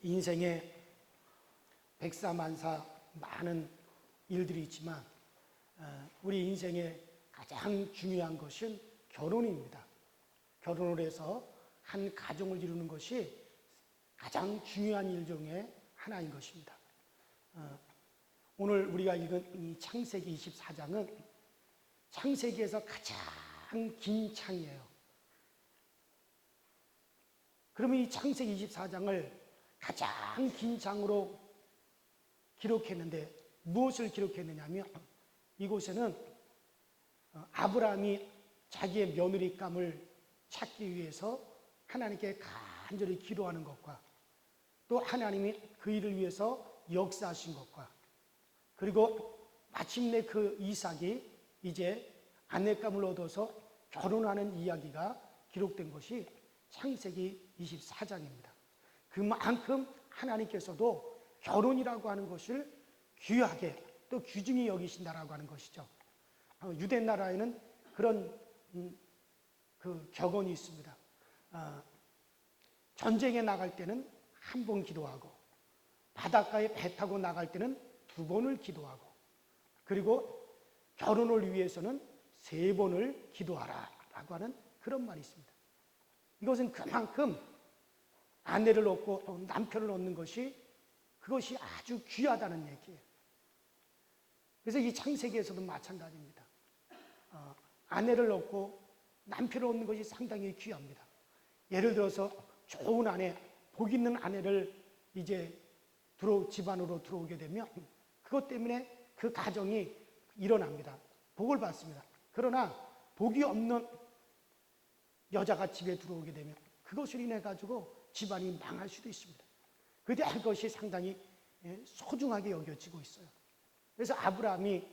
인생에 백사만사 많은 일들이 있지만 우리 인생에 가장 중요한 것은 결혼입니다. 결혼을 해서 한 가정을 이루는 것이 가장 중요한 일 중에 하나인 것입니다. 오늘 우리가 읽은 이 창세기 24장은 창세기에서 가장 긴 창이에요. 그러면 이 창세기 24장을 가장 긴 장으로 기록했는데 무엇을 기록했느냐면 이곳에는 아브라함이 자기의 며느리감을 찾기 위해서 하나님께 간절히 기도하는 것과 또 하나님이 그 일을 위해서 역사하신 것과 그리고 마침내 그 이삭이 이제 아내감을 얻어서 결혼하는 이야기가 기록된 것이 창세기 24장입니다. 그만큼 하나님께서도 결혼이라고 하는 것을 귀하게 또 귀중히 여기신다라고 하는 것이죠. 유대 나라에는 그런 그 격언이 있습니다. 전쟁에 나갈 때는 한 번 기도하고 바닷가에 배 타고 나갈 때는 2번을 기도하고 그리고 결혼을 위해서는 3번을 기도하라 라고 하는 그런 말이 있습니다. 이것은 그만큼 아내를 얻고 남편을 얻는 것이 그것이 아주 귀하다는 얘기예요. 그래서 이 창세기에서도 마찬가지입니다. 아내를 얻고 남편을 얻는 것이 상당히 귀합니다. 예를 들어서 좋은 아내, 복 있는 아내를 이제 집안으로 들어오게 되면 그것 때문에 그 가정이 일어납니다. 복을 받습니다. 그러나 복이 없는 여자가 집에 들어오게 되면 그것을 인해 가지고 집안이 망할 수도 있습니다. 그때 그것이 상당히 소중하게 여겨지고 있어요. 그래서 아브라함이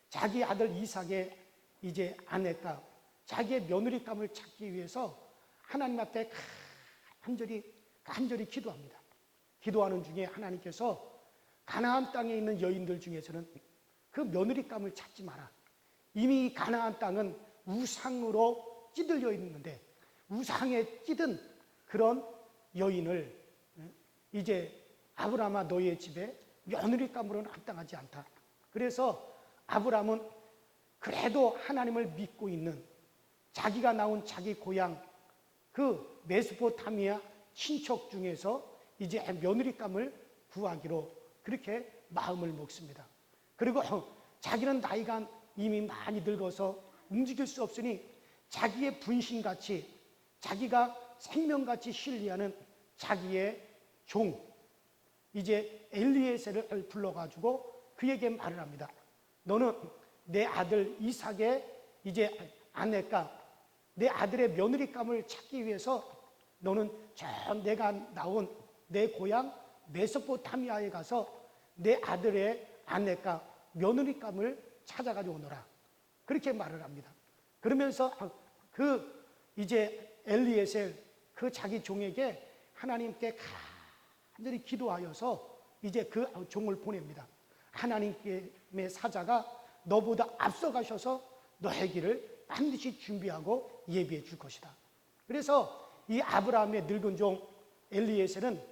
자기 아들 이삭의 이제 아내감, 자기의 며느리감을 찾기 위해서 하나님 앞에 간절히 기도합니다. 기도하는 중에 하나님께서 가나안 땅에 있는 여인들 중에서는 그 며느리감을 찾지 마라. 이미 가나안 땅은 우상으로 찌들려 있는데 우상에 찌든 그런 여인을 이제 아브라함아 너의 집에 며느리감으로는 합당하지 않다. 그래서 아브라함은 그래도 하나님을 믿고 있는 자기가 나온 자기 고향 그 메소포타미아 친척 중에서 이제 며느리감을 구하기로 그렇게 마음을 먹습니다. 그리고 자기는 나이가 이미 많이 늙어서 움직일 수 없으니 자기의 분신같이 자기가 생명같이 신뢰하는 자기의 종 이제 엘리에셀을 불러가지고 그에게 말을 합니다. 너는 내 아들 이삭의 이제 아내감 내 아들의 며느리감을 찾기 위해서 너는 저 내가 나온 내 고향 메소포타미아에 가서 내 아들의 아내감 며느리감을 찾아가지고 오너라. 그렇게 말을 합니다. 그러면서 그 이제 엘리에셀 그 자기 종에게 하나님께 간절히 기도하여서 이제 그 종을 보냅니다. 하나님의 사자가 너보다 앞서가셔서 너의 길을 반드시 준비하고 예비해 줄 것이다. 그래서 이 아브라함의 늙은 종 엘리에셀은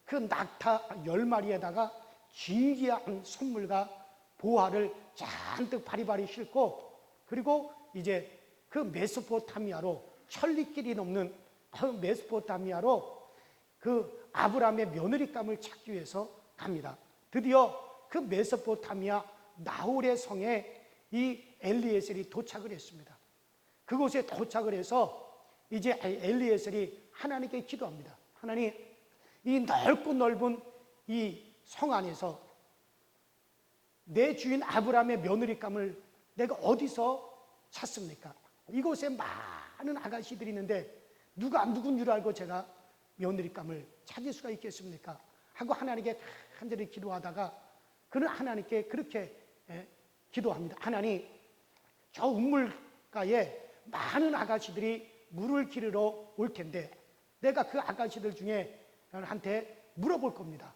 그 낙타 10마리에다가 진귀한 선물과 보화를 잔뜩 바리바리 싣고 그리고 이제 그 메소포타미아로 천리길이 넘는 그 메소포타미아로 그 아브라함의 며느리감을 찾기 위해서 갑니다. 드디어 그 메소포타미아 나홀의 성에 이 엘리에셀이 도착을 했습니다. 그곳에 도착을 해서 이제 엘리에셀이 하나님께 기도합니다. 하나님, 이 넓고 넓은 이 성 안에서 내 주인 아브라함의 며느리감을 내가 어디서 찾습니까? 이곳에 많은 아가씨들이 있는데 누군 줄 알고 제가 며느리감을 찾을 수가 있겠습니까? 하고 하나님께 간절히 기도하다가 그는 하나님께 그렇게 기도합니다. 하나님, 저 우물가에 많은 아가씨들이 물을 기르러 올 텐데 내가 그 아가씨들 중에 한테 물어볼 겁니다.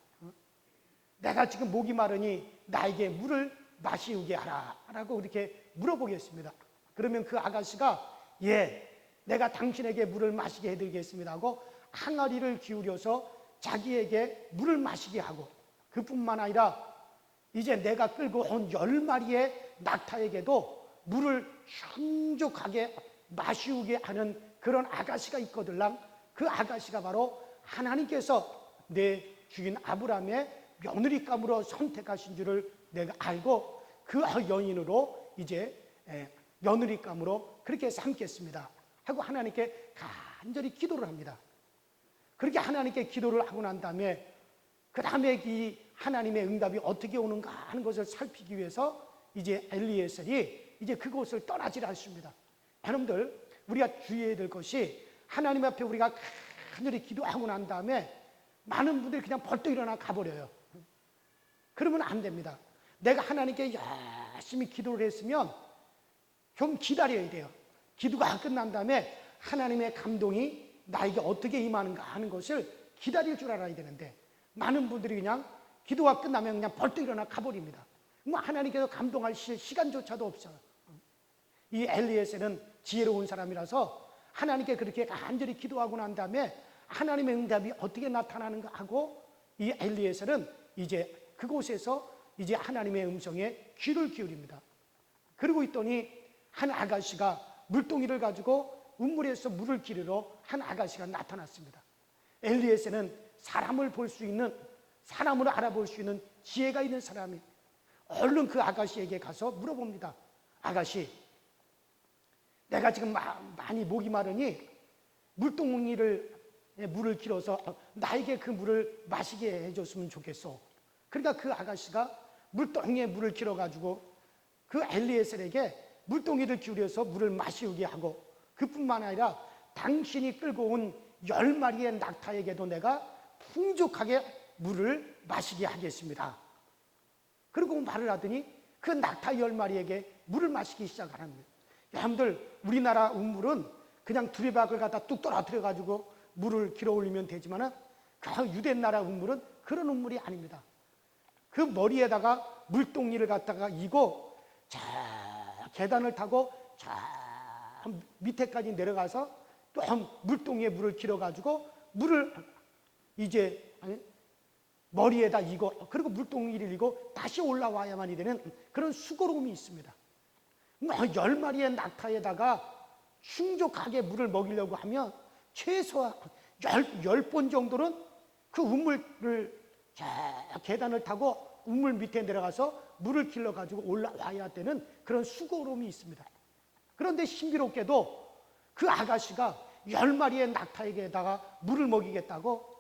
내가 지금 목이 마르니 나에게 물을 마시우게 하라 라고 이렇게 물어보겠습니다. 그러면 그 아가씨가 예, 내가 당신에게 물을 마시게 해드리겠습니다 하고 항아리를 기울여서 자기에게 물을 마시게 하고, 그뿐만 아니라 이제 내가 끌고 온 10마리의 낙타에게도 물을 충족하게 마시우게 하는 그런 아가씨가 있거들랑, 그 아가씨가 바로 하나님께서 내 주인 아브라함의 며느리감으로 선택하신 줄을 내가 알고 그 여인으로 이제 며느리감으로 그렇게 삼겠습니다 하고 하나님께 간절히 기도를 합니다. 그렇게 하나님께 기도를 하고 난 다음에 그 다음에 이 하나님의 응답이 어떻게 오는가 하는 것을 살피기 위해서 이제 엘리에셀이 이제 그곳을 떠나질 않습니다. 여러분들, 우리가 주의해야 될 것이, 하나님 앞에 우리가 간절히 기도하고 난 다음에 많은 분들이 그냥 벌떡 일어나 가버려요. 그러면 안 됩니다. 내가 하나님께 열심히 기도를 했으면 좀 기다려야 돼요. 기도가 끝난 다음에 하나님의 감동이 나에게 어떻게 임하는가 하는 것을 기다릴 줄 알아야 되는데, 많은 분들이 그냥 기도가 끝나면 그냥 벌떡 일어나 가버립니다. 뭐 하나님께서 감동할 시간조차도 없어요. 이 엘리에셀은 지혜로운 사람이라서 하나님께 그렇게 간절히 기도하고 난 다음에 하나님의 응답이 어떻게 나타나는가 하고, 이 엘리에셀은 이제 그곳에서 이제 하나님의 음성에 귀를 기울입니다. 그러고 있더니 한 아가씨가 물동이를 가지고 우물에서 물을 기르러 한 아가씨가 나타났습니다. 엘리에셀은 사람을 볼 수 있는, 사람을 알아볼 수 있는 지혜가 있는 사람이 얼른 그 아가씨에게 가서 물어봅니다. 아가씨, 내가 지금 많이 목이 마르니 물동이를 물을 길어서 나에게 그 물을 마시게 해줬으면 좋겠어. 그러니까 그 아가씨가 물동이에 물을 길어가지고 그 엘리에셀에게 물동이를 기울여서 물을 마시우게 하고, 그뿐만 아니라 당신이 끌고 온 10마리의 낙타에게도 내가 풍족하게 물을 마시게 하겠습니다. 그리고 말을 하더니 그 낙타 10마리에게 물을 마시기 시작하는 거예요. 여러분들, 우리나라 우물은 그냥 두레박을 갖다 뚝 떨어뜨려 가지고 물을 길어 올리면 되지만, 그 유대 나라 우물은 그런 우물이 아닙니다. 그 머리에다가 물동이를 갖다가 이고 저 계단을 타고 저 밑에까지 내려가서 또 물동이에 물을 길어 가지고 물을 이제 머리에다 이고, 그리고 물동이를 이고 다시 올라와야만이 되는 그런 수고로움이 있습니다. 10마리의 낙타에다가 충족하게 물을 먹이려고 하면 최소한 10번 정도는 그 우물을 계단을 타고 우물 밑에 내려가서 물을 길러 가지고 올라와야 되는 그런 수고로움이 있습니다. 그런데 신비롭게도 그 아가씨가 10마리의 낙타에게다가 물을 먹이겠다고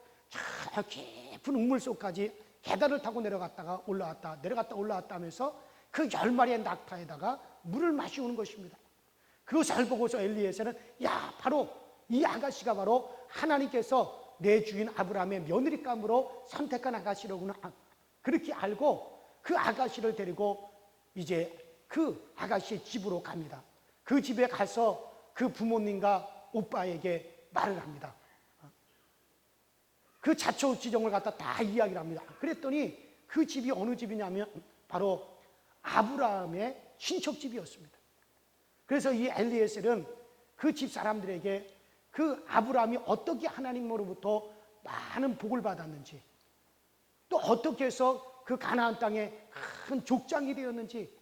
저 깊은 우물 속까지 계단을 타고 내려갔다가 올라왔다, 내려갔다 올라왔다 하면서 그 10마리의 낙타에다가 물을 마시우는 것입니다. 그것을 보고서 엘리에셀은, 야, 바로 이 아가씨가 바로 하나님께서 내 주인 아브라함의 며느리감으로 선택한 아가씨로구나, 그렇게 알고 그 아가씨를 데리고 이제 그 아가씨의 집으로 갑니다. 그 집에 가서 그 부모님과 오빠에게 말을 합니다. 그 자초지종을 갖다 다 이야기를 합니다. 그랬더니 그 집이 어느 집이냐면 바로 아브라함의 친척집이었습니다. 그래서 이 엘리에셀은 그 집 사람들에게 그 아브라함이 어떻게 하나님으로부터 많은 복을 받았는지, 또 어떻게 해서 그 가나안 땅에 큰 족장이 되었는지,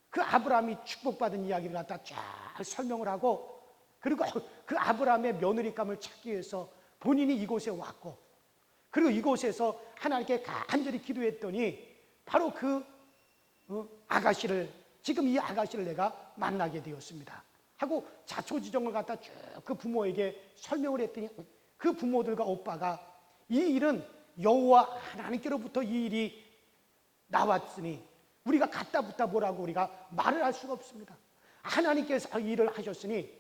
그 아브라함이 축복받은 이야기를 갖다 쫙 설명을 하고, 그리고 그 아브라함의 며느리감을 찾기 위해서 본인이 이곳에 왔고, 그리고 이곳에서 하나님께 간절히 기도했더니 바로 그 아가씨를, 지금 이 아가씨를 내가 만나게 되었습니다 하고 자초지종을 갖다 쭉 그 부모에게 설명을 했더니, 그 부모들과 오빠가 이 일은 여호와 하나님께로부터 이 일이 나왔으니 우리가 갖다 붙다 뭐라고 우리가 말을 할 수가 없습니다. 하나님께서 이 일을 하셨으니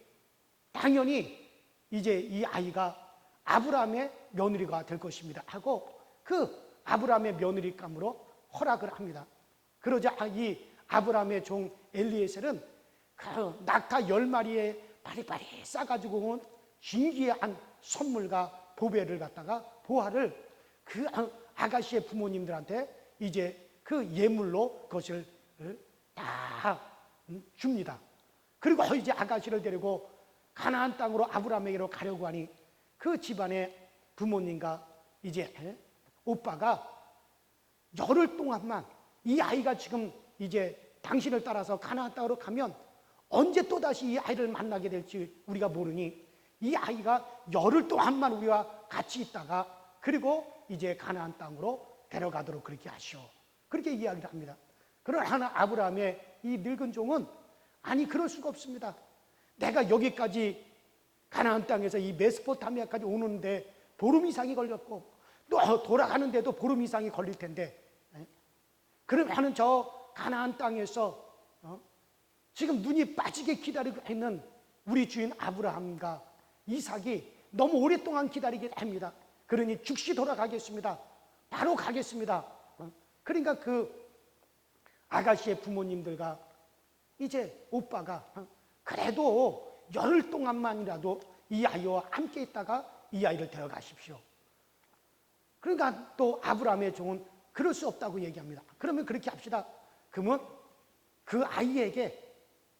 당연히 이제 이 아이가 아브라함의 며느리가 될 것입니다 하고 그 아브라함의 며느리감으로 허락을 합니다. 그러자 이 아브라함의 종 엘리에셀은 그 낙타 10마리에 바리바리 싸가지고 온 신기한 선물과 보배를 갖다가 보화를 그 아가씨의 부모님들한테 이제 그 예물로 그것을 다 줍니다. 그리고 이제 아가씨를 데리고 가나안 땅으로 아브라함에게로 가려고 하니 그 집안의 부모님과 이제 오빠가 열흘 동안만 이 아이가 지금 이제 당신을 따라서 가나안 땅으로 가면 언제 또다시 이 아이를 만나게 될지 우리가 모르니 이 아이가 열흘 동안만 우리와 같이 있다가 그리고 이제 가나안 땅으로 데려가도록 그렇게 하시오. 그렇게 이야기를 합니다. 그러나 아브라함의 이 늙은 종은 아니 그럴 수가 없습니다. 내가 여기까지 가나안 땅에서 이 메소포타미아까지 오는데 보름 이상이 걸렸고 또 돌아가는데도 보름 이상이 걸릴 텐데 그러면 저 가나안 땅에서 지금 눈이 빠지게 기다리고 있는 우리 주인 아브라함과 이삭이 너무 오랫동안 기다리게 합니다. 그러니 즉시 돌아가겠습니다. 바로 가겠습니다. 그러니까 그 아가씨의 부모님들과 이제 오빠가 그래도 열흘 동안만이라도 이 아이와 함께 있다가 이 아이를 데려가십시오. 그러니까 또 아브라함의 종은 그럴 수 없다고 얘기합니다. 그러면 그렇게 합시다. 그러면 그 아이에게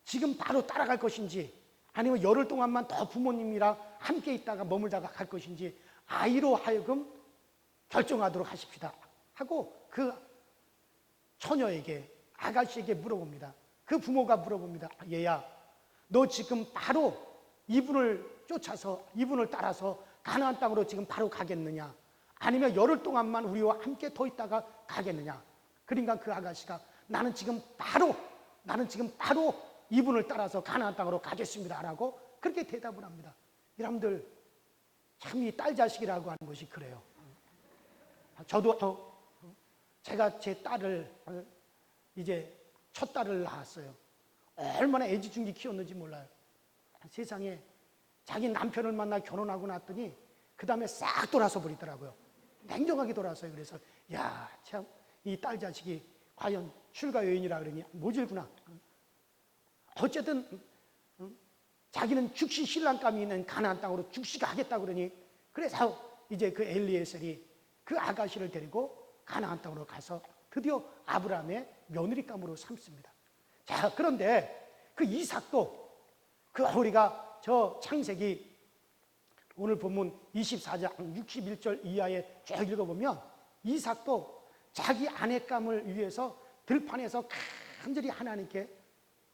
지금 바로 따라갈 것인지 아니면 열흘 동안만 더 부모님이랑 함께 있다가 머물다가 갈 것인지 아이로 하여금 결정하도록 하십시다 하고 그 처녀에게 아가씨에게 물어봅니다. 그 부모가 물어봅니다. 얘야 너 지금 바로 이분을 쫓아서 이분을 따라서 가나안 땅으로 지금 바로 가겠느냐 아니면 열흘 동안만 우리와 함께 더 있다가 가겠느냐. 그러니까 그 아가씨가 나는 지금 바로 이분을 따라서 가나안 땅으로 가겠습니다 라고 그렇게 대답을 합니다. 여러분들 참 이 딸 자식이라고 하는 것이 그래요. 저도 제가 제 딸을 이제 첫 딸을 낳았어요. 얼마나 애지중지 키웠는지 몰라요. 세상에 자기 남편을 만나 결혼하고 났더니 그 다음에 싹 돌아서 버리더라고요. 냉정하게 돌아서요. 그래서 야, 참 이 딸 자식이 과연 출가 여인이라 그러니 모질구나. 어쨌든 자기는 즉시 신랑감이 있는 가나안 땅으로 즉시 가겠다 그러니 그래서 이제 그 엘리에셀이 그 아가씨를 데리고 가나안 땅으로 가서 드디어 아브라함의 며느리감으로 삼습니다. 자, 그런데 그 이삭도 그 우리가 저 창세기 오늘 본문 24장 61절 이하에 쭉 읽어보면 이삭도 자기 아내감을 위해서 들판에서 간절히 하나님께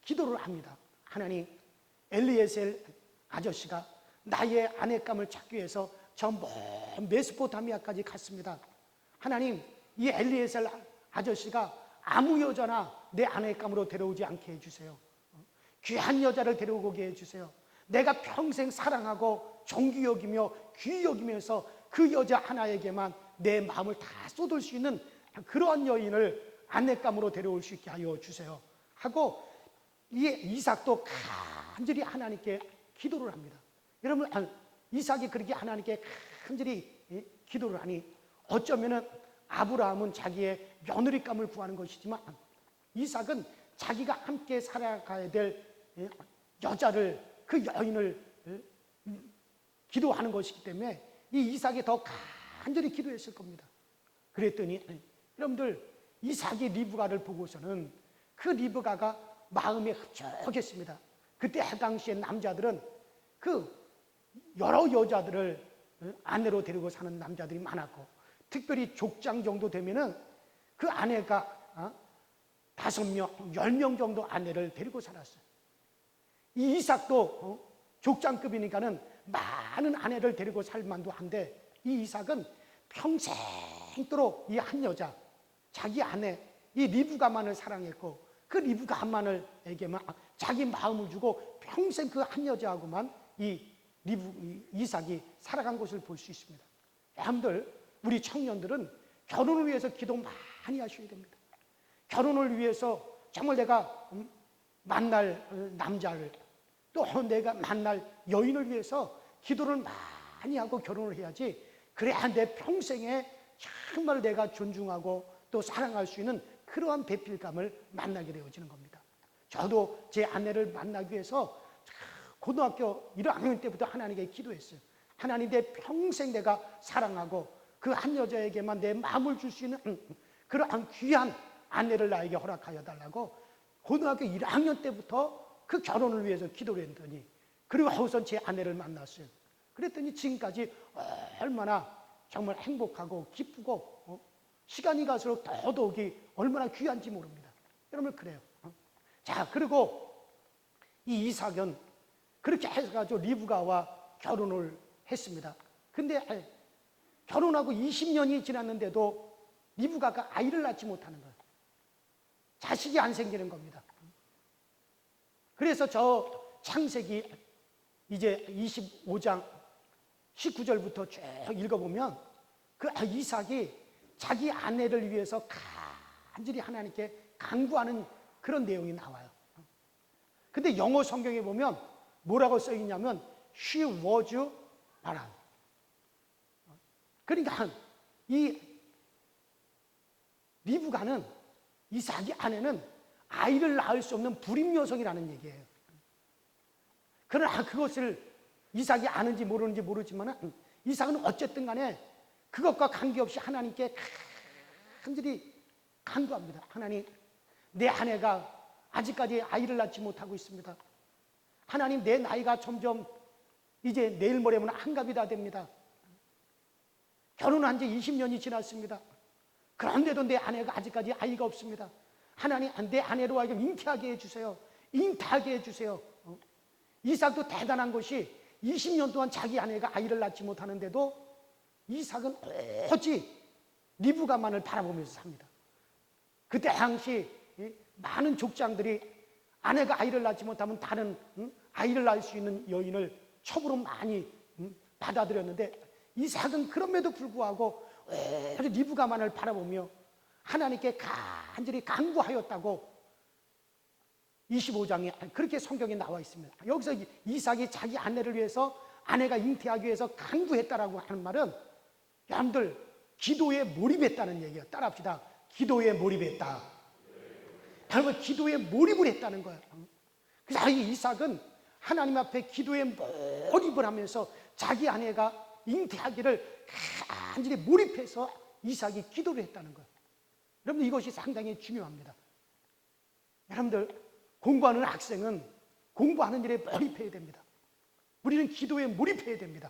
기도를 합니다. 하나님, 엘리에셀 아저씨가 나의 아내감을 찾기 위해서 저 먼 메소포타미아까지 갔습니다. 하나님, 이 엘리에셀 아저씨가 아무 여자나 내 아내감으로 데려오지 않게 해주세요. 귀한 여자를 데려오게 해주세요. 내가 평생 사랑하고 존귀 여기며 귀히 여기면서 그 여자 하나에게만 내 마음을 다 쏟을 수 있는 그러한 여인을 아내감으로 데려올 수 있게 하여 주세요 하고 이 이삭도 간절히 하나님께 기도를 합니다. 여러분, 이삭이 그렇게 하나님께 간절히 기도를 하니 어쩌면은 아브라함은 자기의 며느리감을 구하는 것이지만 이삭은 자기가 함께 살아가야 될 여자를 그 여인을 기도하는 것이기 때문에 이 이삭이 더 간절히 기도했을 겁니다. 그랬더니 여러분들 이삭이 리브가를 보고서는 그 리브가가 마음에 흡족했습니다. 그때 당시에 남자들은 그 여러 여자들을 아내로 데리고 사는 남자들이 많았고 특별히 족장 정도 되면은 그 아내가 5명, 10명 정도 아내를 데리고 살았어요. 이 이삭도 족장급이니까는 많은 아내를 데리고 살 만도 한데 이 이삭은 평생도록 이 한 여자, 자기 아내, 이 리브가만을 사랑했고 그 리브가만에게만 자기 마음을 주고 평생 그 한 여자하고만 이삭이 살아간 것을 볼 수 있습니다. 여러분들, 우리 청년들은 결혼을 위해서 기도 많이 하셔야 됩니다. 결혼을 위해서 정말 내가 만날 남자를 또 내가 만날 여인을 위해서 기도를 많이 하고 결혼을 해야지 그래야 내 평생에 정말 내가 존중하고 또 사랑할 수 있는 그러한 배필감을 만나게 되어지는 겁니다. 저도 제 아내를 만나기 위해서 고등학교 1학년 때부터 하나님께 기도했어요. 하나님, 내 평생 내가 사랑하고 그 한 여자에게만 내 마음을 줄 수 있는 그러한 귀한 아내를 나에게 허락하여 달라고 고등학교 1학년 때부터 그 결혼을 위해서 기도를 했더니 그리고 우선 제 아내를 만났어요. 그랬더니 지금까지 얼마나 정말 행복하고 기쁘고 시간이 갈수록 더더욱이 얼마나 귀한지 모릅니다. 여러분 그래요. 자, 그리고 이 이삭은 그렇게 해가지고 리브가와 결혼을 했습니다. 근데 결혼하고 20년이 지났는데도 리브가가 아이를 낳지 못하는 거예요. 자식이 안 생기는 겁니다. 그래서 저 창세기 이제 25장 19절부터 쭉 읽어보면 그 이삭이 자기 아내를 위해서 간절히 하나님께 간구하는 그런 내용이 나와요. 근데 영어 성경에 보면 뭐라고 써 있냐면 She was barren. 그러니까 이 리브가는 이삭이 아내는 아이를 낳을 수 없는 불임 여성이라는 얘기예요. 그러나 그것을 이삭이 아는지 모르는지 모르지만 이삭은 어쨌든 간에 그것과 관계없이 하나님께 간절히 간구합니다. 하나님, 내 아내가 아직까지 아이를 낳지 못하고 있습니다. 하나님, 내 나이가 점점 이제 내일 모레면 한갑이 다 됩니다. 결혼한 지 20년이 지났습니다. 그런데도 내 아내가 아직까지 아이가 없습니다. 하나님, 내 아내로 하여금 잉태하게 해주세요. 잉태하게 해주세요. 이삭도 대단한 것이 20년 동안 자기 아내가 아이를 낳지 못하는데도 이삭은 오직 리브가만을 바라보면서 삽니다. 그때 당시 많은 족장들이 아내가 아이를 낳지 못하면 다른 아이를 낳을 수 있는 여인을 첩으로 많이 받아들였는데 이삭은 그럼에도 불구하고 리브가만을 바라보며 하나님께 간절히 간구하였다고 25장에 그렇게 성경에 나와 있습니다. 여기서 이삭이 자기 아내를 위해서 아내가 잉태하기 위해서 간구했다라고 하는 말은 여러분들 기도에 몰입했다는 얘기예요. 따라합시다. 기도에 몰입했다. 여러분 기도에 몰입을 했다는 거예요. 그래서 이 이삭은 하나님 앞에 기도에 몰입을 하면서 자기 아내가 잉태하기를 간절히 몰입해서 이삭이 기도를 했다는 거예요. 여러분들 이것이 상당히 중요합니다. 여러분들 공부하는 학생은 공부하는 일에 몰입해야 됩니다. 우리는 기도에 몰입해야 됩니다.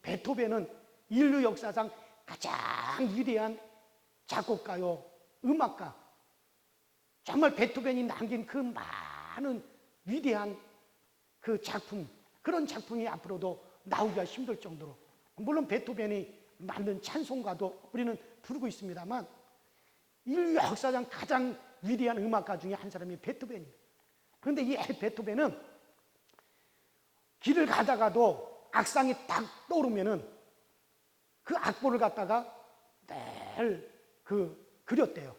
베토벤은 인류 역사상 가장 위대한 작곡가요, 음악가. 정말 베토벤이 남긴 그 많은 위대한 그 작품, 그런 작품이 앞으로도 나오기가 힘들 정도로, 물론 베토벤이 만든 찬송가도 우리는 부르고 있습니다만 인류 역사상 가장 위대한 음악가 중에 한 사람이 베토벤입니다. 그런데 이 베토벤은 길을 가다가도 악상이 딱 떠오르면은 그 악보를 갖다가 늘 그렸대요.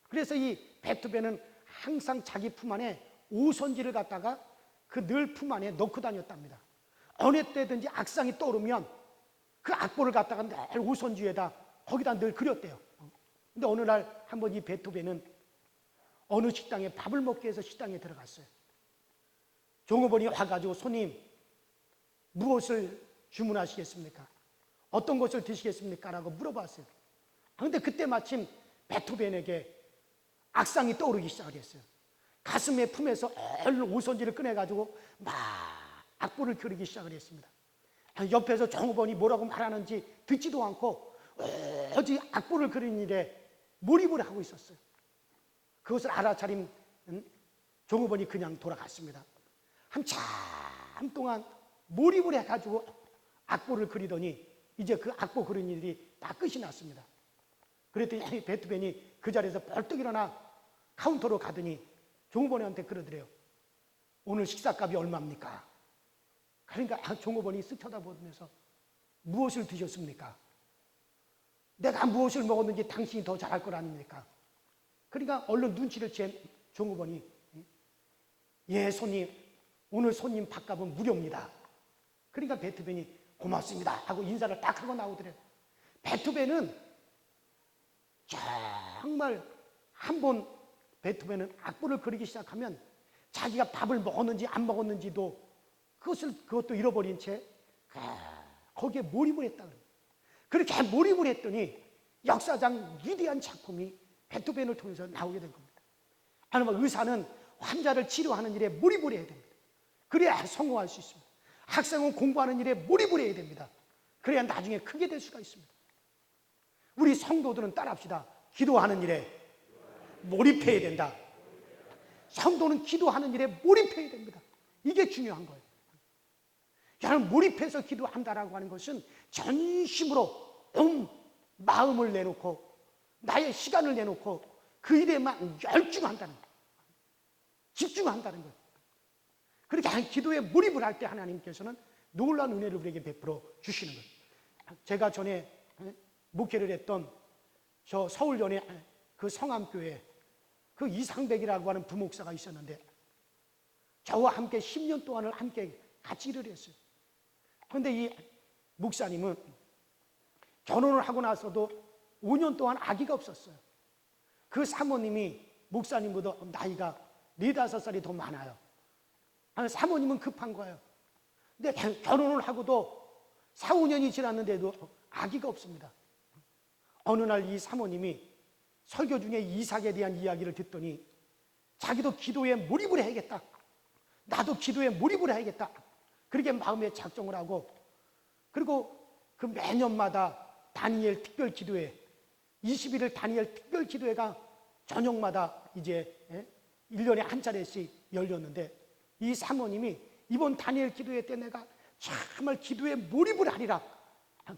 그래서 이 베토벤은 항상 자기 품 안에 오선지를 갖다가 그 늘 품 안에 넣고 다녔답니다. 어느 때든지 악상이 떠오르면 그 악보를 갖다가 늘 오선지에다 거기다 늘 그렸대요. 근데 어느 날 한번 이 베토벤은 어느 식당에 밥을 먹기 위해서 식당에 들어갔어요. 종업원이 와가지고 손님 무엇을 주문하시겠습니까? 어떤 것을 드시겠습니까? 라고 물어봤어요. 그런데 그때 마침 베토벤에게 악상이 떠오르기 시작을 했어요. 가슴에 품에서 얼른 오선지를 꺼내가지고 막 악보를 그리기 시작을 했습니다. 옆에서 종업원이 뭐라고 말하는지 듣지도 않고 어디 악보를 그리는 일에 몰입을 하고 있었어요. 그것을 알아차린 종업원이 그냥 돌아갔습니다. 한참 동안 몰입을 해가지고 악보를 그리더니 이제 그 악보 그리는 일이 다 끝이 났습니다. 그랬더니 베토벤이 그 자리에서 벌떡 일어나 카운터로 가더니 종업원한테 그러더래요. 오늘 식사값이 얼마입니까? 그러니까 종업원이 쓱 쳐다보면서 무엇을 드셨습니까? 내가 무엇을 먹었는지 당신이 더 잘할 걸 아닙니까? 그러니까 얼른 눈치를 챈 종업원이 예 손님, 오늘 손님 밥값은 무료입니다. 그러니까 베토벤이 고맙습니다 하고 인사를 딱 하고 나오더래요. 베토벤은 정말 한번 베토벤은 악보를 그리기 시작하면 자기가 밥을 먹었는지 안 먹었는지도 그것도 잃어버린 채 거기에 몰입을 했다는 거예요. 그렇게 몰입을 했더니 역사상 위대한 작품이 베토벤을 통해서 나오게 된 겁니다. 하나님, 의사는 환자를 치료하는 일에 몰입을 해야 됩니다. 그래야 성공할 수 있습니다. 학생은 공부하는 일에 몰입을 해야 됩니다. 그래야 나중에 크게 될 수가 있습니다. 우리 성도들은 따라합시다. 기도하는 일에 몰입해야 된다. 성도는 기도하는 일에 몰입해야 됩니다. 이게 중요한 거예요. 여러분, 몰입해서 기도한다라고 하는 것은 전심으로 온 마음을 내놓고 나의 시간을 내놓고 그 일에만 열중한다는 거예요. 집중한다는 거예요. 그렇게 기도에 몰입을 할 때 하나님께서는 놀라운 은혜를 우리에게 베풀어 주시는 거예요. 제가 전에 목회를 했던 저 서울연의 그 성암교회 그 이상백이라고 하는 부목사가 있었는데 저와 함께 10년 동안을 함께 같이 일을 했어요. 그런데 이 목사님은 결혼을 하고 나서도 5년 동안 아기가 없었어요. 그 사모님이 목사님보다 나이가 4-5살이 더 많아요. 사모님은 급한 거예요. 근데 결혼을 하고도 4-5년이 지났는데도 아기가 없습니다. 어느 날 이 사모님이 설교 중에 이삭에 대한 이야기를 듣더니 자기도 기도에 몰입을 해야겠다. 나도 기도에 몰입을 해야겠다. 그렇게 마음에 작정을 하고, 그리고 그 매년마다 다니엘 특별 기도회, 21일 다니엘 특별 기도회가 저녁마다 이제 1년에 한 차례씩 열렸는데, 이 사모님이 이번 다니엘 기도회 때 내가 정말 기도에 몰입을 하리라,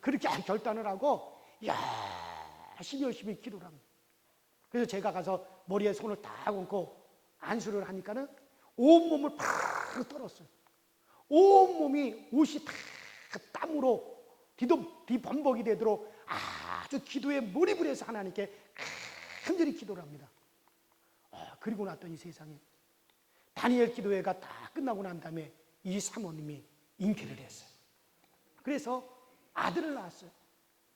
그렇게 결단을 하고 열심히 기도를 합니다. 그래서 제가 가서 머리에 손을 딱 얹고 안수를 하니까는 온몸을 팍 떨었어요. 온몸이 옷이 다 땀으로 뒤범벅이 되도록 아주 기도에 몰입을 해서 하나님께 간절히 기도를 합니다. 그리고 났더니 세상에 다니엘 기도회가 다 끝나고 난 다음에 이 사모님이 잉태를 했어요. 그래서 아들을 낳았어요.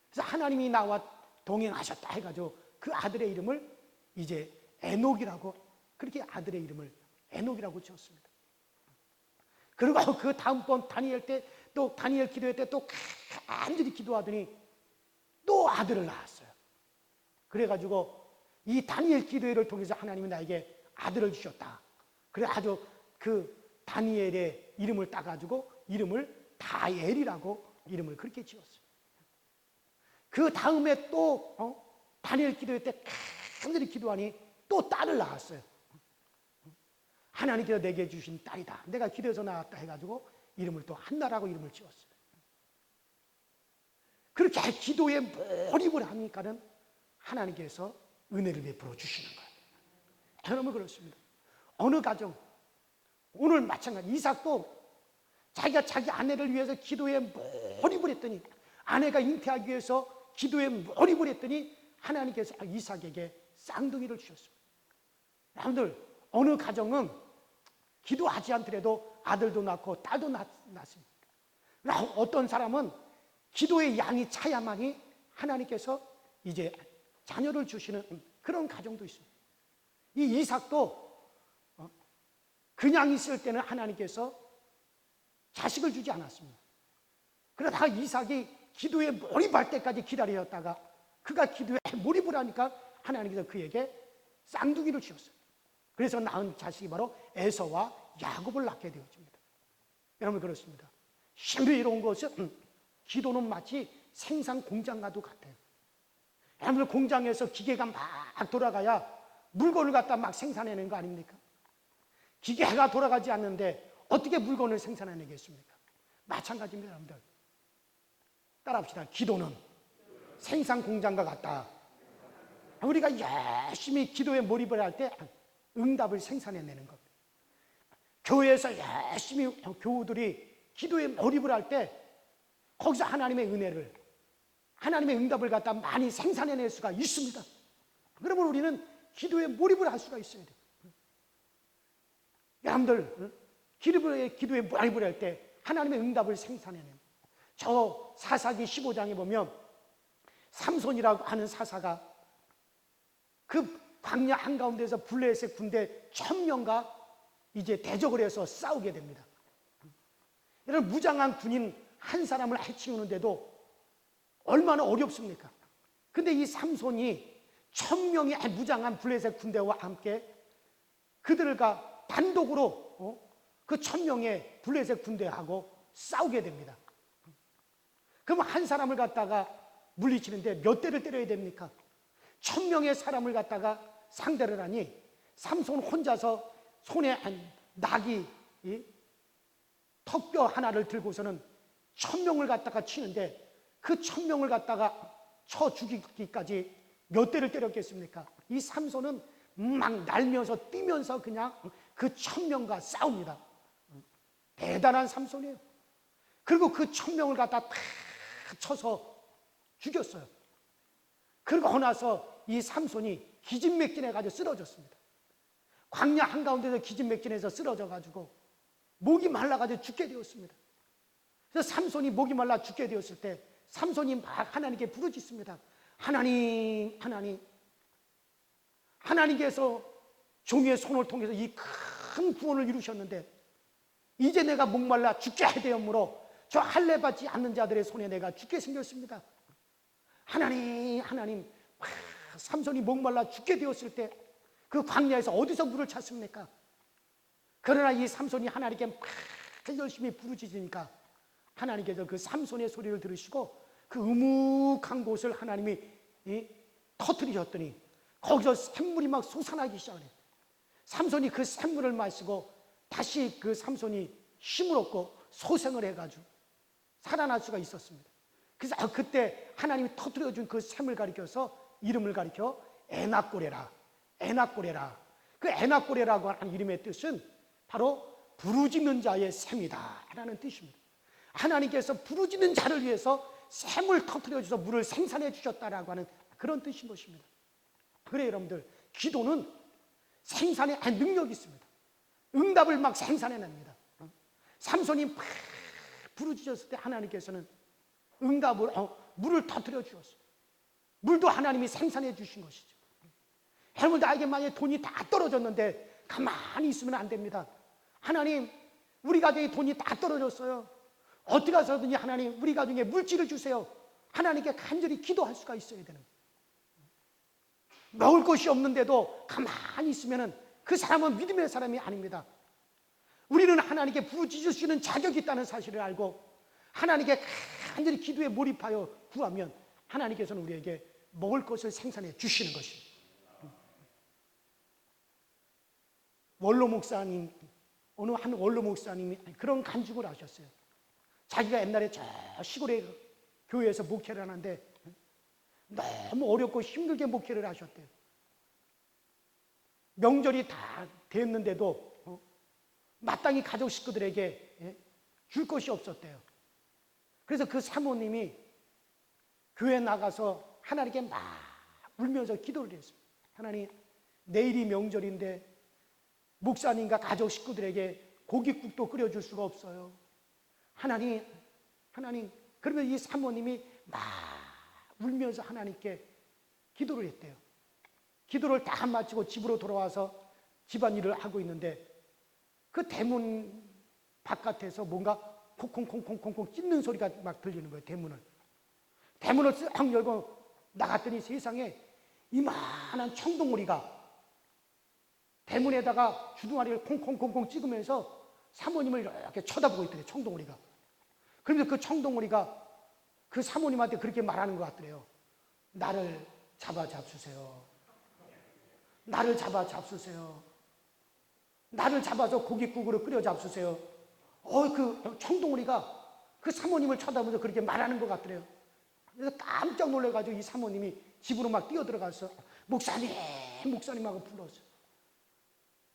그래서 하나님이 나와 동행하셨다 해가지고 그 아들의 이름을 이제 에녹이라고, 그렇게 아들의 이름을 에녹이라고 지었습니다. 그리고 그 다음번 다니엘 때 또 다니엘 기도회 때 또 간절히 기도하더니 또 아들을 낳았어요. 그래가지고 이 다니엘 기도회를 통해서 하나님이 나에게 아들을 주셨다. 그래 아주 그 다니엘의 이름을 따가지고 이름을 다엘이라고 이름을 그렇게 지었어요. 그 다음에 또 다니엘 기도회 때 간절히 기도하니 또 딸을 낳았어요. 하나님께서 내게 주신 딸이다. 내가 기도해서 낳았다 해가지고 이름을 또 한나라고 이름을 지었어요. 그렇게 기도에 몰입을 하니까는 하나님께서 은혜를 베풀어 주시는 거예요. 여러분, 그렇습니다. 어느 가정, 오늘 마찬가지 이삭도 자기가 자기 아내를 위해서 기도에 몰입을 했더니, 아내가 잉태하기 위해서 기도에 몰입을 했더니 하나님께서 이삭에게 쌍둥이를 주셨습니다. 여러분들, 어느 가정은 기도하지 않더라도 아들도 낳고 딸도 낳습니다. 어떤 사람은 기도의 양이 차야만이 하나님께서 이제 자녀를 주시는 그런 가정도 있습니다. 이 이삭도 그냥 있을 때는 하나님께서 자식을 주지 않았습니다. 그러다가 이삭이 기도에 몰입할 때까지 기다렸다가 그가 기도에 몰입을 하니까 하나님께서 그에게 쌍둥이를 주셨어요. 그래서 낳은 자식이 바로 에서와 야곱을 낳게 되었습니다. 여러분, 그렇습니다. 신비로운 것은 기도는 마치 생산 공장과도 같아요. 여러분들, 공장에서 기계가 막 돌아가야 물건을 갖다 막 생산해내는 거 아닙니까? 기계가 돌아가지 않는데 어떻게 물건을 생산해내겠습니까? 마찬가지입니다. 여러분들, 따라합시다. 기도는 생산 공장과 같다. 우리가 열심히 기도에 몰입을 할 때 응답을 생산해내는 겁니다. 교회에서 열심히 교우들이 기도에 몰입을 할 때 거기서 하나님의 은혜를, 하나님의 응답을 갖다 많이 생산해낼 수가 있습니다. 그러면 우리는 기도에 몰입을 할 수가 있어야 돼요. 여러분들, 기도에 몰입을 할 때 하나님의 응답을 생산해내는, 저 사사기 15장에 보면 삼손이라고 하는 사사가 그 광야 한가운데서 블레셋 군대 1000명과 이제 대적을 해서 싸우게 됩니다. 이런 무장한 군인 한 사람을 해치우는데도 얼마나 어렵습니까? 근데 이 삼손이 1000명의 무장한 블레셋 군대와 함께 그들과 단독으로 그 1000명의 블레셋 군대하고 싸우게 됩니다. 그럼 한 사람을 갖다가 물리치는데 몇 대를 때려야 됩니까? 1000명의 사람을 갖다가 상대를 하니 삼손 혼자서 손에 낙이 턱뼈 하나를 들고서는 1000명을 갖다가 치는데 그 1000명을 갖다가 쳐 죽이기까지 몇 대를 때렸겠습니까? 이 삼손은 막 날면서 뛰면서 그냥 그 1000명과 싸웁니다. 대단한 삼손이에요. 그리고 그 1000명을 갖다 다 쳐서 죽였어요. 그러고 나서 이 삼손이 기진맥진해가지고 쓰러졌습니다. 광야 한가운데서 기진맥진해서 쓰러져가지고 목이 말라가지고 죽게 되었습니다. 그래서 삼손이 목이 말라 죽게 되었을 때 삼손이 막 하나님께 부르짖습니다. 하나님, 하나님, 하나님께서 종의 손을 통해서 이 큰 구원을 이루셨는데 이제 내가 목말라 죽게 되었으므로 저 할례 받지 않는 자들의 손에 내가 죽게 생겼습니다. 하나님, 하나님. 삼손이 목말라 죽게 되었을 때 그 광야에서 어디서 물을 찾습니까? 그러나 이 삼손이 하나님께 막 열심히 부르짖으니까 하나님께서 그 삼손의 소리를 들으시고 그 음욱한 곳을 하나님이 터뜨리셨더니 거기서 샘물이 막 솟아나기 시작해요. 삼손이 그 샘물을 마시고 다시 그 삼손이 힘을 얻고 소생을 해가지고 살아날 수가 있었습니다. 그래서 그때 하나님이 터뜨려준 그 샘을 가리켜서 이름을 가리켜 에낙고레라, 에낙고레라. 그 에낙고레라고 하는 이름의 뜻은 바로 부르짖는 자의 샘이다 라는 뜻입니다. 하나님께서 부르짖는 자를 위해서 샘을 터뜨려 주셔서 물을 생산해 주셨다라고 하는 그런 뜻인 것입니다. 그래요, 여러분들. 기도는 생산의 능력이 있습니다. 응답을 막 생산해냅니다. 삼손이 막 부르짖었을 때 하나님께서는 응답을 물을 터뜨려 주셨어요. 물도 하나님이 생산해 주신 것이죠. 여러분, 나에게 만약에 돈이 다 떨어졌는데 가만히 있으면 안 됩니다. 하나님, 우리 가정에 돈이 다 떨어졌어요. 어떻게 해서든지 하나님, 우리 가정에 물질을 주세요. 하나님께 간절히 기도할 수가 있어야 되는 거예요. 먹을 것이 없는데도 가만히 있으면 그 사람은 믿음의 사람이 아닙니다. 우리는 하나님께 부르짖을 수 있는 자격이 있다는 사실을 알고 하나님께 간절히 기도에 몰입하여 구하면 하나님께서는 우리에게 먹을 것을 생산해 주시는 것입니다. 원로 목사님, 어느 한 원로 목사님이 그런 간증을 하셨어요. 자기가 옛날에 저 시골의 교회에서 목회를 하는데 너무 어렵고 힘들게 목회를 하셨대요. 명절이 다 됐는데도 마땅히 가족 식구들에게 줄 것이 없었대요. 그래서 그 사모님이 교회에 나가서 하나님께 막 울면서 기도를 했습니다. 하나님, 내일이 명절인데 목사님과 가족 식구들에게 고깃국도 끓여줄 수가 없어요. 하나님, 하나님. 그러면 이 사모님이 막 울면서 하나님께 기도를 했대요. 기도를 다 마치고 집으로 돌아와서 집안일을 하고 있는데 그 대문 바깥에서 뭔가 콩콩콩콩콩콩 찢는 소리가 막 들리는 거예요. 대문을 쓱 열고 나갔더니 세상에 이만한 청동오리가 대문에다가 주둥아리를 콩콩콩콩 찍으면서 사모님을 이렇게 쳐다보고 있더래요. 청동오리가. 그러면서 그 청동오리가 그 사모님한테 그렇게 말하는 것 같더래요. 나를 잡아 잡수세요. 나를 잡아 잡수세요. 나를 잡아서 고깃국으로 끓여 잡수세요. 그 청동오리가 그 사모님을 쳐다보면서 그렇게 말하는 것 같더래요. 그래서 깜짝 놀라가지고 이 사모님이 집으로 막 뛰어들어가서 목사님하고 불렀어요.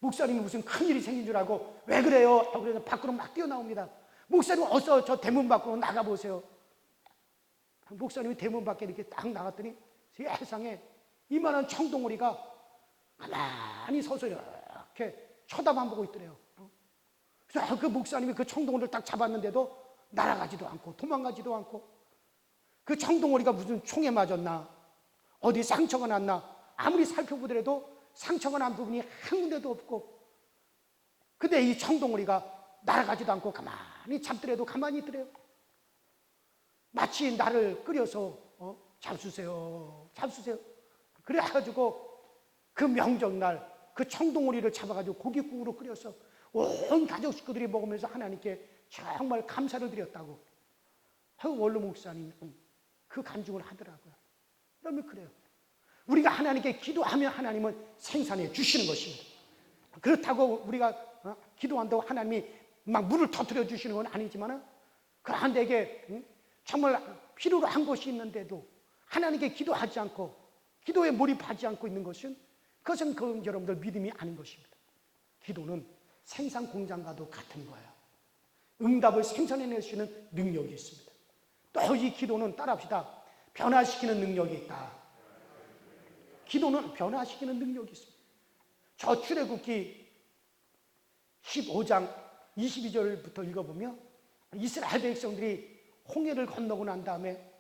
목사님이 무슨 큰일이 생긴 줄 알고 왜 그래요? 그래서 밖으로 막 뛰어나옵니다. 목사님 어서 저 대문 밖으로 나가보세요. 목사님이 대문 밖에 이렇게 딱 나갔더니 세상에 이만한 청동오리가 가만히 서서 이렇게 쳐다만 보고 있더래요. 그래서 그 목사님이 그 청동오리를 딱 잡았는데도 날아가지도 않고 도망가지도 않고 그 청동오리가 무슨 총에 맞았나 어디 상처가 났나 아무리 살펴보더라도 상처가 난 부분이 한 군데도 없고 근데 이 청동오리가 날아가지도 않고 가만히 잡더라도 가만히 있더래요. 마치 나를 끓여서 잡수세요. 그래가지고 그 명절날 그 청동오리를 잡아가지고 고깃국으로 끓여서 온 가족 식구들이 먹으면서 하나님께 정말 감사를 드렸다고. 원로 목사님이 그 간증을 하더라고요. 그러면 그래요. 우리가 하나님께 기도하면 하나님은 생산해 주시는 것입니다. 그렇다고 우리가 기도한다고 하나님이 막 물을 터뜨려 주시는 건 아니지만, 그러한 데게 정말 필요로 한 것이 있는데도 하나님께 기도하지 않고 기도에 몰입하지 않고 있는 것은, 그것은 여러분들 믿음이 아닌 것입니다. 기도는 생산 공장과도 같은 거예요. 응답을 생산해낼 수 있는 능력이 있습니다. 또 이 기도는 따라합시다. 변화시키는 능력이 있다. 기도는 변화시키는 능력이 있습니다. 저 출애굽기 15장 22절부터 읽어보면 이스라엘 백성들이 홍해를 건너고 난 다음에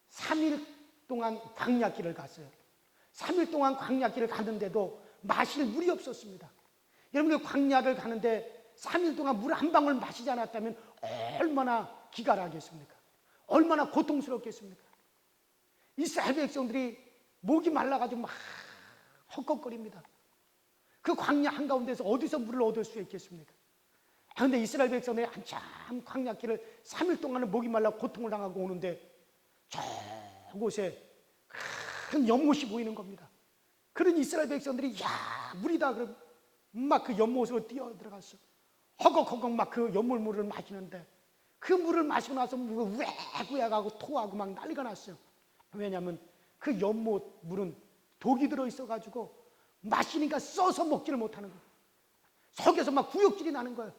3일 동안 광야길을 갔어요. 3일 동안 광야길을 갔는데도 마실 물이 없었습니다. 여러분들 광야를 가는데 3일 동안 물 한 방울 마시지 않았다면 얼마나 기가 나겠습니까? 얼마나 고통스럽겠습니까? 이스라엘 백성들이 목이 말라가지고 막 헛걱거립니다. 그 광야 한가운데서 어디서 물을 얻을 수 있겠습니까? 그런데 이스라엘 백성들이 한참 광야길을 3일 동안은 목이 말라 고통을 당하고 오는데 저곳에 큰 연못이 보이는 겁니다. 그런 이스라엘 백성들이 야 물이다 그러면 막 그 연못으로 뛰어 들어갔어. 허걱허걱 막 그 연못물을 마시는데 그 물을 마시고 나서 우액우액하고 토하고 막 난리가 났어요. 왜냐하면 그 연못 물은 독이 들어있어가지고 마시니까 써서 먹지를 못하는 거예요. 속에서 막 구역질이 나는 거예요.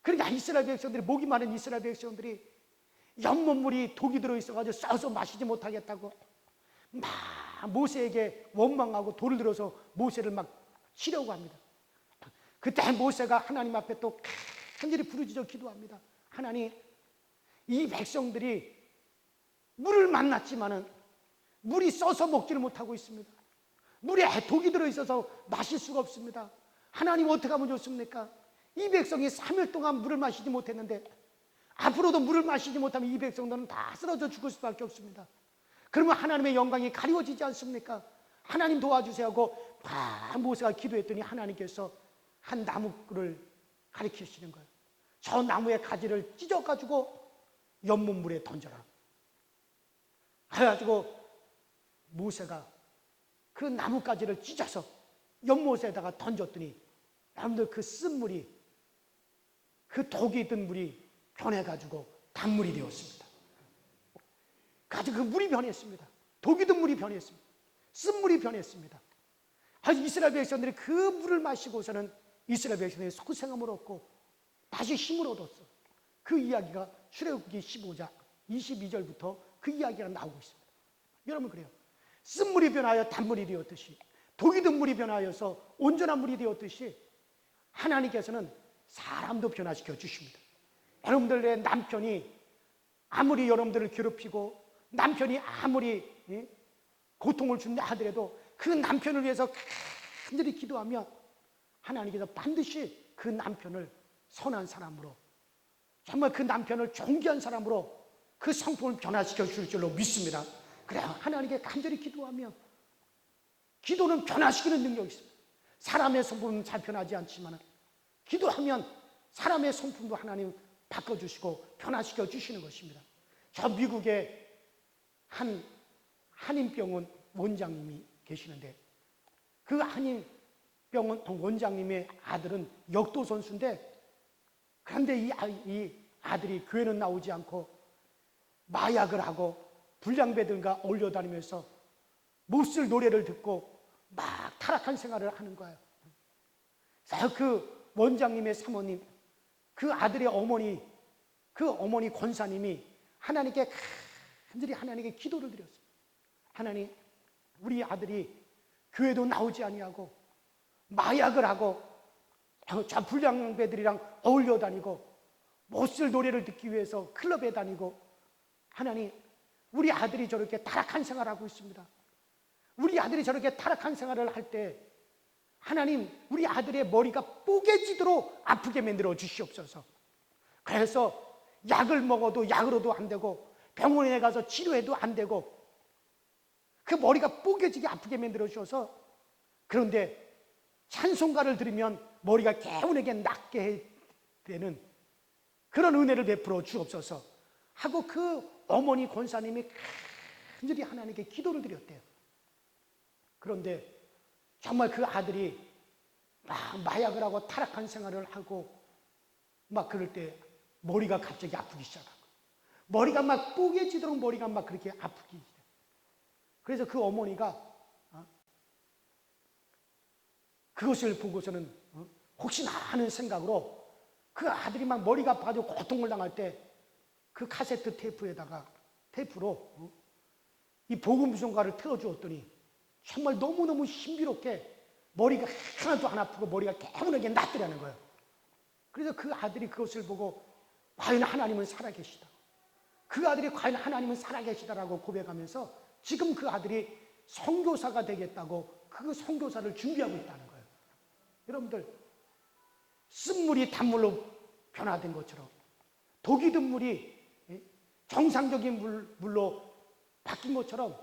그러니까 이스라엘 백성들이, 목이 마른 이스라엘 백성들이 연못물이 독이 들어있어가지고 써서 마시지 못하겠다고 막 모세에게 원망하고 돌을 들어서 모세를 막 치려고 합니다. 그때 모세가 하나님 앞에 또 간절히 부르짖어 기도합니다. 하나님, 이 백성들이 물을 만났지만은 물이 써서 먹지를 못하고 있습니다. 물에 독이 들어있어서 마실 수가 없습니다. 하나님, 어떻게 하면 좋습니까? 이 백성이 3일 동안 물을 마시지 못했는데 앞으로도 물을 마시지 못하면 이 백성들은 다 쓰러져 죽을 수밖에 없습니다. 그러면 하나님의 영광이 가리워지지 않습니까? 하나님 도와주세요 하고 모세가 기도했더니 하나님께서 한 나무를 가리키시는 거예요. 저 나무의 가지를 찢어가지고 연못물에 던져라. 그래가지고 모세가 그 나뭇가지를 찢어서 연못에다가 던졌더니 여러분들 그 쓴물이, 그 독이 든 물이 변해가지고 단물이 되었습니다. 가지고 그 물이 변했습니다. 독이 든 물이 변했습니다. 쓴물이 변했습니다. 이스라엘 백성들이 그 물을 마시고서는 이스라엘 백성들이 소생함을 얻고 다시 힘을 얻었어. 그 이야기가 출애굽기 15장 22절부터 그 이야기가 나오고 있습니다. 여러분, 그래요. 쓴물이 변하여 단물이 되었듯이, 독이 든 물이 변하여서 온전한 물이 되었듯이 하나님께서는 사람도 변화시켜 주십니다. 여러분들의 남편이 아무리 여러분들을 괴롭히고 남편이 아무리 고통을 준다 하더라도 그 남편을 위해서 간절히 기도하면 하나님께서 반드시 그 남편을 선한 사람으로, 정말 그 남편을 존귀한 사람으로 그 성품을 변화시켜 줄 줄로 믿습니다. 그래요. 하나님께 간절히 기도하면, 기도는 변화시키는 능력이 있습니다. 사람의 성품은 잘 변하지 않지만 기도하면 사람의 성품도 하나님 바꿔주시고 변화시켜 주시는 것입니다. 저 미국에 한 한인병원 원장님이 계시는데 그 한인병원 원장님의 아들은 역도 선수인데, 그런데 이 아들이 교회는 나오지 않고 마약을 하고 불량배들과 어울려 다니면서 몹쓸 노래를 듣고 막 타락한 생활을 하는 거예요. 그래서 그 원장님의 사모님, 그 아들의 어머니, 그 어머니 권사님이 하나님께 간절히 하나님께 기도를 드렸어요. 하나님, 우리 아들이 교회도 나오지 아니하고 마약을 하고 저 불량배들이랑 어울려 다니고 몹쓸 노래를 듣기 위해서 클럽에 다니고, 하나님, 우리 아들이 저렇게 타락한 생활을 하고 있습니다. 우리 아들이 저렇게 타락한 생활을 할 때 하나님, 우리 아들의 머리가 뽀개지도록 아프게 만들어 주시옵소서. 그래서 약을 먹어도 약으로도 안 되고 병원에 가서 치료해도 안 되고 그 머리가 뽀개지게 아프게 만들어 주셔서, 그런데 찬송가를 들으면 머리가 개운하게 낫게 되는 그런 은혜를 베풀어 주옵소서 하고 그 어머니 권사님이 간절히 하나님께 기도를 드렸대요. 그런데 정말 그 아들이 막 마약을 하고 타락한 생활을 하고 막 그럴 때 머리가 갑자기 아프기 시작하고 머리가 막 뽀개지도록 머리가 막 그렇게 아프기 시작해요. 그래서 그 어머니가 그것을 보고서는 혹시나 하는 생각으로 그 아들이 막 머리가 아파가지고 고통을 당할 때 그 카세트 테이프로 이 복음성가를 틀어주었더니 정말 너무너무 신비롭게 머리가 하나도 안 아프고 머리가 개운하게 낫더라는 거예요. 그래서 그 아들이 그것을 보고 과연 하나님은 살아계시다. 그 아들이 과연 하나님은 살아계시다라고 고백하면서 지금 그 아들이 선교사가 되겠다고 그 선교사를 준비하고 있다는 거예요. 여러분들, 쓴물이 단물로 변화된 것처럼 독이 든 물이 정상적인 물로 바뀐 것처럼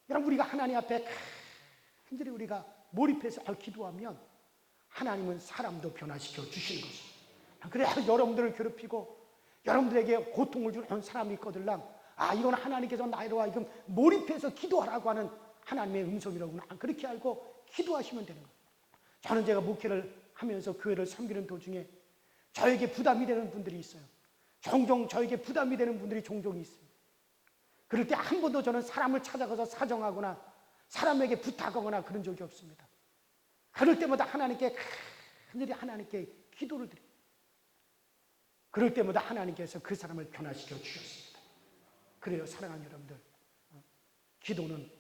여러분, 우리가 하나님 앞에 간절히 우리가 몰입해서 기도하면 하나님은 사람도 변화시켜 주시는 것입니다. 그래야 여러분들을 괴롭히고 여러분들에게 고통을 주는 사람이 있거들랑 이건 하나님께서 나로 하여금 몰입해서 기도하라고 하는 하나님의 음성이라고나 그렇게 알고 기도하시면 되는 거예요. 저는 제가 목회를 하면서 교회를 섬기는 도중에 저에게 부담이 되는 분들이 있어요. 종종 저에게 부담이 되는 분들이 종종 있습니다. 그럴 때 한 번도 저는 사람을 찾아가서 사정하거나 사람에게 부탁하거나 그런 적이 없습니다. 그럴 때마다 하나님께 간절히 하나님께 기도를 드립니다. 그럴 때마다 하나님께서 그 사람을 변화시켜 주셨습니다. 그래요, 사랑하는 여러분들, 기도는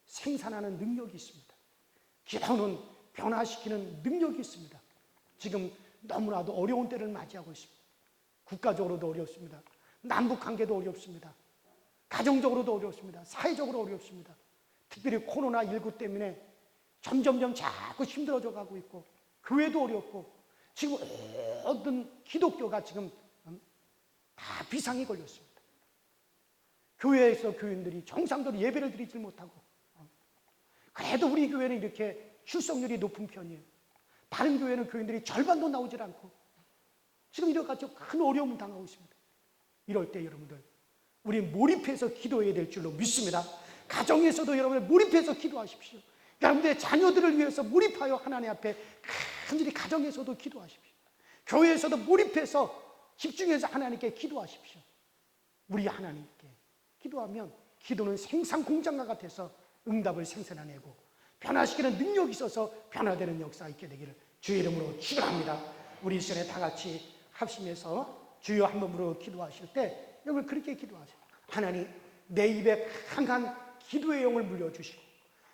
생산하는 능력이 있습니다. 기도는 변화시키는 능력이 있습니다. 지금 너무나도 어려운 때를 맞이하고 있습니다. 국가적으로도 어렵습니다. 남북관계도 어렵습니다. 가정적으로도 어렵습니다. 사회적으로 어렵습니다. 특별히 코로나19 때문에 점점점 자꾸 힘들어져 가고 있고 교회도 어렵고 지금 모든 기독교가 지금 다 비상이 걸렸습니다. 교회에서 교인들이 정상적으로 예배를 드리지 못하고 그래도 우리 교회는 이렇게 출석률이 높은 편이에요. 다른 교회는 교인들이 절반도 나오질 않고 지금 이렇게 큰 어려움을 당하고 있습니다. 이럴 때 여러분들, 우리 몰입해서 기도해야 될 줄로 믿습니다. 가정에서도 여러분들 몰입해서 기도하십시오. 여러분들의 자녀들을 위해서 몰입하여 하나님 앞에 간절히 가정에서도 기도하십시오. 교회에서도 몰입해서 집중해서 하나님께 기도하십시오. 우리 하나님께 기도하면 기도는 생산 공장과 같아서 응답을 생산해내고 변화시키는 능력이 있어서 변화되는 역사가 있게 되기를 주의 이름으로 축원합니다. 우리 이 시간에 다 같이 합심해서 주여 한 번으로 기도하실 때 여러분 그렇게 기도하세요. 하나님, 내 입에 강한 기도의 영을 물려주시고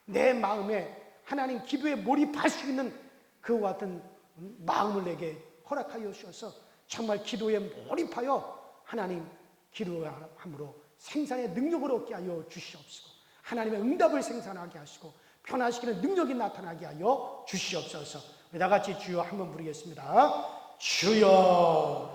내 마음에 하나님 기도에 몰입할 수 있는 그와 같은 마음을 내게 허락하여 주셔서 정말 기도에 몰입하여 하나님 기도함으로 생산의 능력을 얻게 하여 주시옵시고 하나님의 응답을 생산하게 하시고 변화시키는 능력이 나타나게 하여 주시옵소서. 우리 다 같이 주여 한번 부르겠습니다. 주여